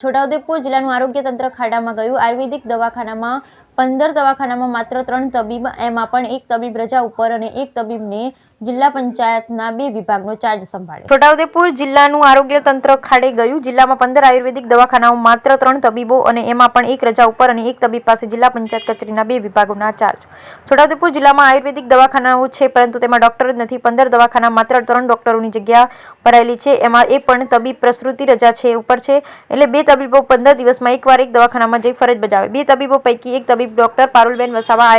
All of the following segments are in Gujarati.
છોટાઉદેપુર જિલ્લાનું આરોગ્ય તંત્ર ખાડામાં ગયું. આયુર્વેદિક દવાખાનામાં 15 દવાખાનામાં માત્ર 3 તબીબ, એમાં પણ એક તબીબ રજા ઉપર અને એક તબીબને જિલ્લા પંચાયતના 2 વિભાગનો ચાર્જ સંભાળ્યો. છોટાઉદેપુર જિલ્લાનું આરોગ્ય તંત્ર ખાડે ગયું. જિલ્લામાં 15 આયુર્વેદિક દવાખાનામાં માત્ર 3 તબીબો અને એમાં પણ એક રજા ઉપર અને એક તબીબ પાસે જિલ્લા પંચાયત કચેરીના 2 વિભાગોના ચાર્જ. છોટાઉદેપુર જિલ્લામાં આયુર્વેદિક દવાખાનાઓ છે, પરંતુ તેમાં ડોક્ટર જ નથી. 15 દવાખાનામાં માત્ર 3 ડોક્ટરોની જગ્યા ભરાયેલી છે, એમાં એ પણ તબીબ પ્રસૂતિ રજા છે ઉપર છે. એટલે 2 તબીબો 15 દિવસમાં એકવાર એક દવાખાનામાં જઈ ફરજ બજાવે. 2 તબીબો પૈકી એક તબીબ ડોક્ટર પારુલબેન વસાવા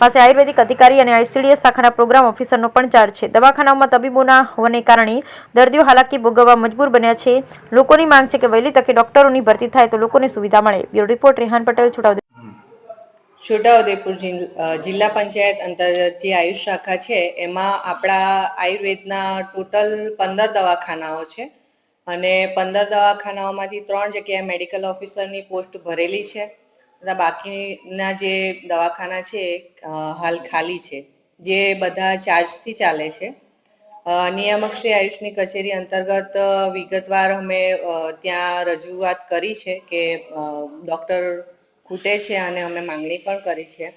પાસે આયુર્વેદિક અધિકારી અને આઈસીડીએસ શાખાના પ્રોગ્રામ ઓફિસરનો પણ ચાર્જ છે. દવાખાનાઓમાં તબીબો ના હોવાને કારણે દર્દીઓ હાલાકી ભોગવવા મજબૂર બન્યા છે. લોકોની માંગ છે કે વહેલી તકે ડોક્ટરોની ભરતી થાય તો લોકોને સુવિધા મળે. બ્યુરો રિપોર્ટ રેહાન પટેલ, છોટાઉદેપુર જિલ્લા પંચાયત અંતર્ગત જે આયુષ શાખા છે એમાં આપણા આયુર્વેદના ટોટલ 15 દવાખાનાઓ છે અને 15 દવાખાનાઓમાંથી 3 જગ્યાએ મેડિકલ ઓફિસરની પોસ્ટ ભરેલી છે. બાકીના જે દવાખાના છે હાલ ખાલી છે, જે બધા ચાર્જથી ચાલે છે. નિયામક શ્રી આયુષની કચેરી અંતર્ગત વિગતવાર અમે ત્યાં રજૂઆત કરી છે કે ડૉક્ટર ખૂટે છે અને અમે માંગણી પણ કરી છે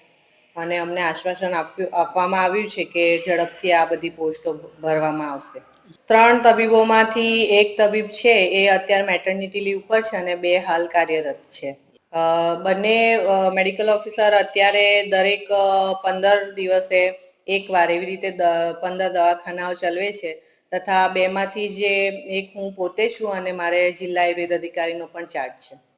અને અમને આશ્વાસન આપવામાં આવ્યું છે કે ઝડપથી આ બધી પોસ્ટો ભરવામાં આવશે. 3 તબીબોમાંથી એક તબીબ છે એ અત્યારે મેટર્નિટી લીવ પર છે અને 2 હાલ કાર્યરત છે. બંને મેડિકલ ઓફિસર અત્યારે દરેક 15 દિવસે એકવાર એવી રીતે 15 દવાખાનાઓ ચલાવે છે તથા 2માંથી જે એક હું પોતે છું અને મારે જિલ્લા આયુર્વેદ અધિકારીનો પણ ચાર્જ છે.